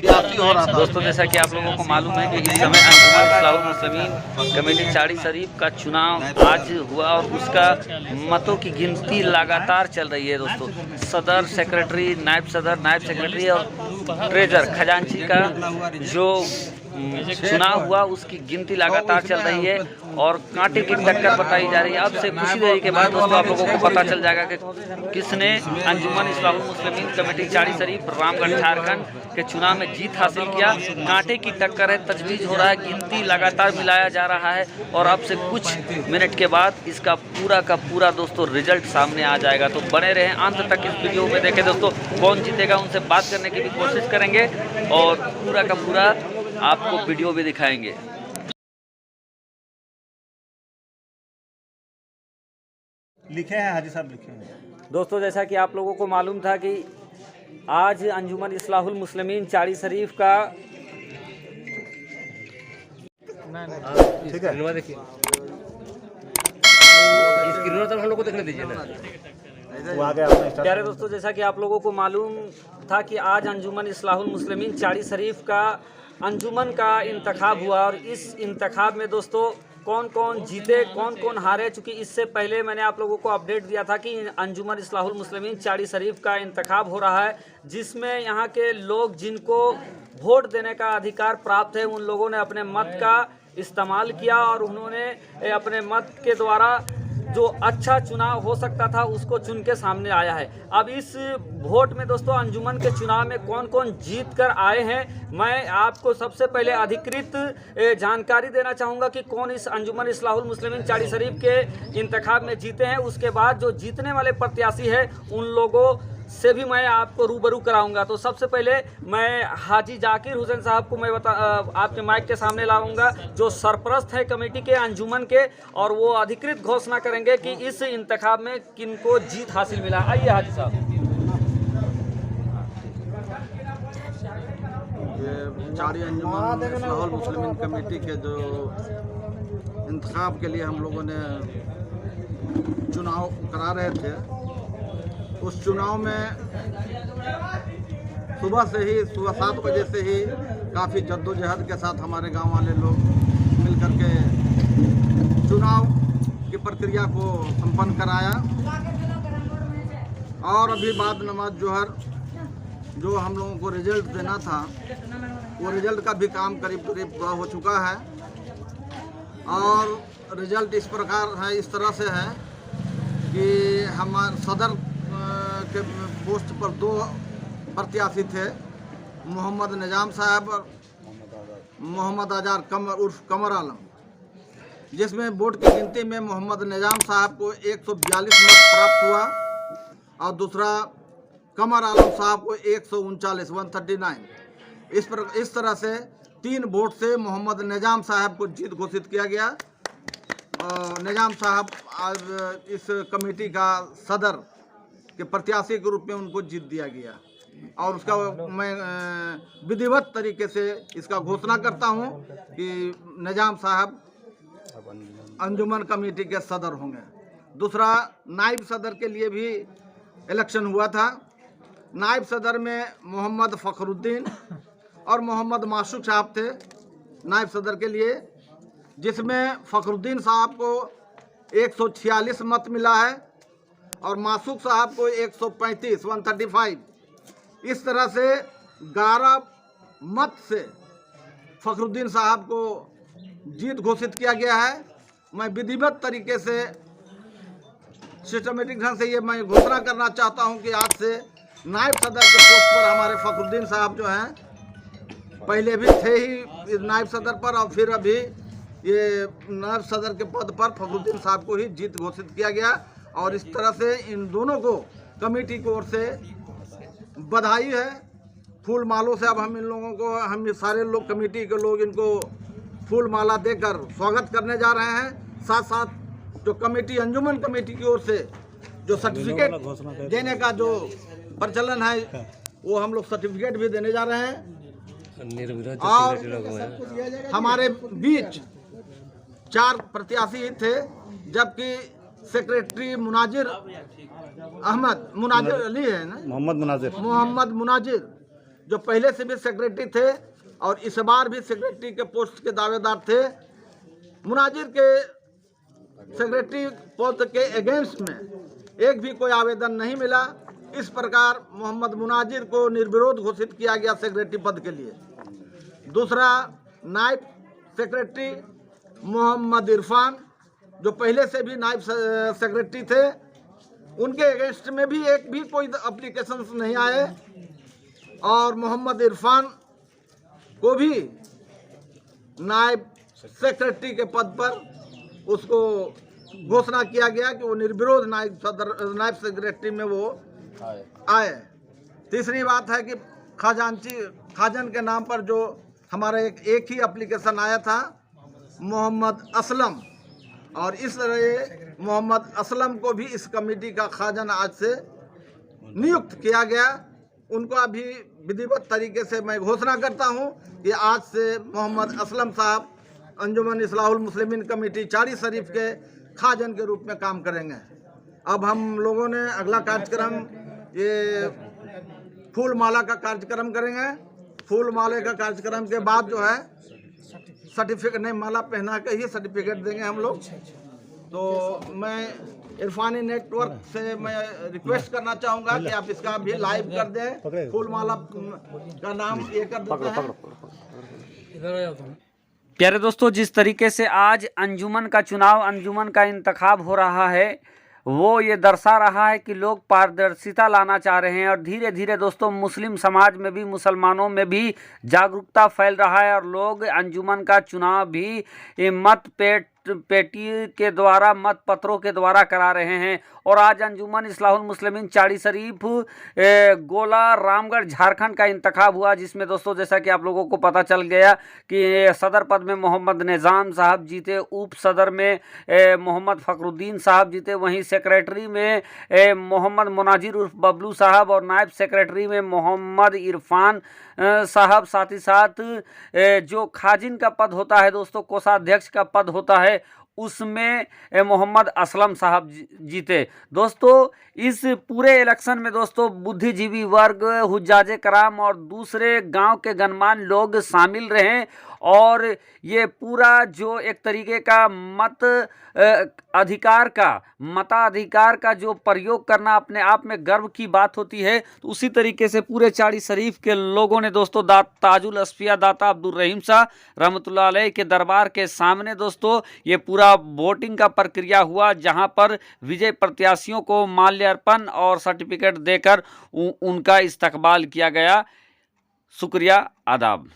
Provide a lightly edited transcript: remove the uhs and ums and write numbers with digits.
काफी हो रहा था। दोस्तों, जैसा कि आप लोगों को मालूम है कि इस समय अंजुमन इस्लाहुल मुस्लिमीन कमेटी चाड़ी शरीफ का चुनाव आज हुआ और उसका मतों की गिनती लगातार चल रही है। दोस्तों, सदर सेक्रेटरी, नायब सदर, नायब सेक्रेटरी और ट्रेजर खजांची का जो चुनाव हुआ उसकी गिनती लगातार चल रही है और कांटे की टक्कर बताई जा रही है। अब से कुछ ही देरी के बाद दोस्तों आप लोगों को पता चल जाएगा कि किसने अंजुमन इस्लाहुल मुस्लिमीन कमेटी चाड़ी शरीफ रामगढ़ झारखंड के चुनाव में जीत हासिल किया। कांटे की टक्कर है, तजवीज़ हो रहा है, गिनती लगातार मिलाया जा रहा है और अब से कुछ मिनट के बाद इसका पूरा का पूरा दोस्तों रिजल्ट सामने आ जाएगा। तो बने रहें अंत तक इस वीडियो में, देखें दोस्तों कौन जीतेगा, उनसे बात करने की भी कोशिश करेंगे और पूरा का पूरा आपको वीडियो भी दिखाएंगे। लिखे हैं हाजी साहब, लिखे हैं। दोस्तों, जैसा कि आप लोगों को मालूम था कि आज अंजुमन इस्लाहुल मुस्लिमीन चाड़ी शरीफ का ठीक है, देखिए स्क्रीन तो हम लोग को देखने दीजिए ना। वो आ गया अपना। प्यारे दोस्तों, जैसा कि आप लोगों को मालूम था कि आज अंजुमन इस्लाहुल मुस्लिमीन चाड़ी शरीफ का अंजुमन का इंतखाब हुआ और इस इंतखाब में दोस्तों कौन कौन जीते कौन कौन हारे, चूँकि इससे पहले मैंने आप लोगों को अपडेट दिया था कि अंजुमन इस्लाहुल मुस्लिमीन चाड़ी शरीफ का इंतखाब हो रहा है, जिसमें यहाँ के लोग जिनको वोट देने का अधिकार प्राप्त है उन लोगों ने अपने मत का इस्तेमाल किया और उन्होंने अपने मत के द्वारा जो अच्छा चुनाव हो सकता था उसको चुन के सामने आया है। अब इस वोट में दोस्तों अंजुमन के चुनाव में कौन कौन जीत कर आए हैं, मैं आपको सबसे पहले अधिकृत जानकारी देना चाहूँगा कि कौन इस अंजुमन इस्लाहुल मुस्लिमीन चाड़ी शरीफ के इंतखाब में जीते हैं। उसके बाद जो जीतने वाले प्रत्याशी हैं उन लोगों से भी मैं आपको रूबरू कराऊंगा। तो सबसे पहले मैं हाजी जाकिर हुसैन साहब को मैं आपके माइक के सामने लाऊंगा, जो सरपरस्त है कमेटी के अंजुमन के, और वो अधिकृत घोषणा करेंगे कि इस इंतखाब में किनको जीत हासिल मिला। आइए हाजी साहब। ये चाड़ी अंजुमन इस्लाहुल मुस्लिमीन कमेटी के जो इंतखाब के लिए हम लोगों ने चुनाव करा रहे थे, उस चुनाव में सुबह 7 बजे से ही काफ़ी जद्दोजहद के साथ हमारे गांव वाले लोग मिलकर के चुनाव की प्रक्रिया को संपन्न कराया और अभी बाद नमाज जोहर जो हम लोगों को रिजल्ट देना था वो रिजल्ट का भी काम करीब करीब पूरा हो चुका है और रिजल्ट इस प्रकार है, इस तरह से है कि हमारे सदर के पोस्ट पर 2 प्रत्याशी थे, मोहम्मद निजाम साहब और मोहम्मद आजार उर्फ कमर आलम, जिसमें वोट की गिनती में मोहम्मद निजाम साहब को 142 मत प्राप्त हुआ और दूसरा कमर आलम साहब को 139 इस तरह से 3 वोट से मोहम्मद निजाम साहब को जीत घोषित किया गया। निजाम साहब आज इस कमेटी का सदर के प्रत्याशी के रूप में उनको जीत दिया गया और उसका मैं विधिवत तरीके से इसका घोषणा करता हूं कि निजाम साहब अंजुमन कमेटी के सदर होंगे। दूसरा, नायब सदर के लिए भी इलेक्शन हुआ था। नायब सदर में मोहम्मद फ़खरुद्दीन और मोहम्मद माशूक साहब थे नायब सदर के लिए, जिसमें फ़खरुद्दीन साहब को 146 मत मिला है और मासूक साहब को 135 इस तरह से 11 मत से फ़खरुद्दीन साहब को जीत घोषित किया गया है। मैं विधिवत तरीके से सिस्टमेटिक ढंग से ये मैं घोषणा करना चाहता हूं कि आज से नायब सदर के पोस्ट पर हमारे फ़खरुद्दीन साहब जो हैं, पहले भी थे ही नायब सदर पर और फिर अभी ये नायब सदर के पद पर फ़खरुद्दीन साहब को ही जीत घोषित किया गया और इस तरह से इन दोनों को कमेटी की ओर से बधाई है। फूल मालों से अब हम इन लोगों को, हम ये सारे लोग कमेटी के लोग इनको फूल माला देकर स्वागत करने जा रहे हैं। साथ साथ जो कमेटी अंजुमन कमेटी की ओर से जो सर्टिफिकेट देने का जो प्रचलन है वो हम लोग सर्टिफिकेट भी देने जा रहे हैं। और हमारे बीच 4 प्रत्याशी थे, जबकि सेक्रेटरी मुनाजिर अली है ना, मोहम्मद मुनाजिर, जो पहले से भी सेक्रेटरी थे और इस बार भी सेक्रेटरी के पोस्ट के दावेदार थे, मुनाजिर के सेक्रेटरी पद के अगेंस्ट में एक भी कोई आवेदन नहीं मिला। इस प्रकार मोहम्मद मुनाजिर को निर्विरोध घोषित किया गया सेक्रेटरी पद के लिए। दूसरा, नायब सेक्रेटरी मोहम्मद इरफान, जो पहले से भी नायब सेक्रेटरी थे, उनके अगेंस्ट में भी एक भी कोई एप्लीकेशन नहीं आए और मोहम्मद इरफान को भी नायब सेक्रेटरी के पद पर उसको घोषणा किया गया कि वो निर्विरोध नायब सेक्रेटरी में वो आए। तीसरी बात है कि खाजन के नाम पर जो हमारा एक ही एप्लीकेशन आया था, मोहम्मद असलम, और इस तरह मोहम्मद असलम को भी इस कमेटी का खाजन आज से नियुक्त किया गया। उनको अभी विधिवत तरीके से मैं घोषणा करता हूं कि आज से मोहम्मद असलम साहब अंजुमन इस्लाहुल मुस्लिमीन कमेटी चारी शरीफ के खाजन के रूप में काम करेंगे। अब हम लोगों ने अगला कार्यक्रम ये फूल माला का कार्यक्रम करेंगे। फूल माले का कार्यक्रम के बाद जो है सर्टिफिकेट, नहीं माला पहना के ही सर्टिफिकेट देंगे हम लोग। तो मैं इरफानी नेटवर्क से मैं रिक्वेस्ट करना चाहूँगा कि आप इसका भी लाइव कर दें। फूल माला का नाम ये कर देते हैं। प्यारे दोस्तों, जिस तरीके से आज अंजुमन का चुनाव, अंजुमन का इंतखाब हो रहा है, वो ये दर्शा रहा है कि लोग पारदर्शिता लाना चाह रहे हैं और धीरे धीरे दोस्तों मुस्लिम समाज में भी, मुसलमानों में भी जागरूकता फैल रहा है और लोग अंजुमन का चुनाव भी पेटी के द्वारा, मत पत्रों के द्वारा करा रहे हैं। और आज अंजुमन इस्लाहुल मुस्लिमीन चारी शरीफ गोला रामगढ़ झारखंड का इंतखाब हुआ, जिसमें दोस्तों जैसा कि आप लोगों को पता चल गया कि सदर पद में मोहम्मद निज़ाम साहब जीते, उप सदर में मोहम्मद फ़खरुद्दीन साहब जीते, वहीं सेक्रेटरी में मोहम्मद मुनाजिर उर्फ बबलू साहब और नायब सेक्रेटरी में मोहम्मद इरफान साहब, साथ ही साथ जो खाजिन का पद होता है दोस्तों, कोषाध्यक्ष का पद होता है, उसमें मोहम्मद असलम साहब जीते। दोस्तों इस पूरे इलेक्शन में दोस्तों बुद्धिजीवी वर्ग, हुज्जाजे कराम और दूसरे गांव के गणमान्य लोग शामिल रहे और ये पूरा जो एक तरीके का मताधिकार का जो प्रयोग करना अपने आप में गर्व की बात होती है, तो उसी तरीके से पूरे चारी शरीफ के लोगों ने दोस्तों ताजुल अस्फिया दाता अब्दुल रहीम शाह रहमतुल्लाह अलैह के दरबार के सामने दोस्तों ये पूरा वोटिंग का प्रक्रिया हुआ, जहां पर विजय प्रत्याशियों को माल्यार्पण और सर्टिफिकेट देकर उनका इस्तकबाल किया गया। शुक्रिया, आदाब।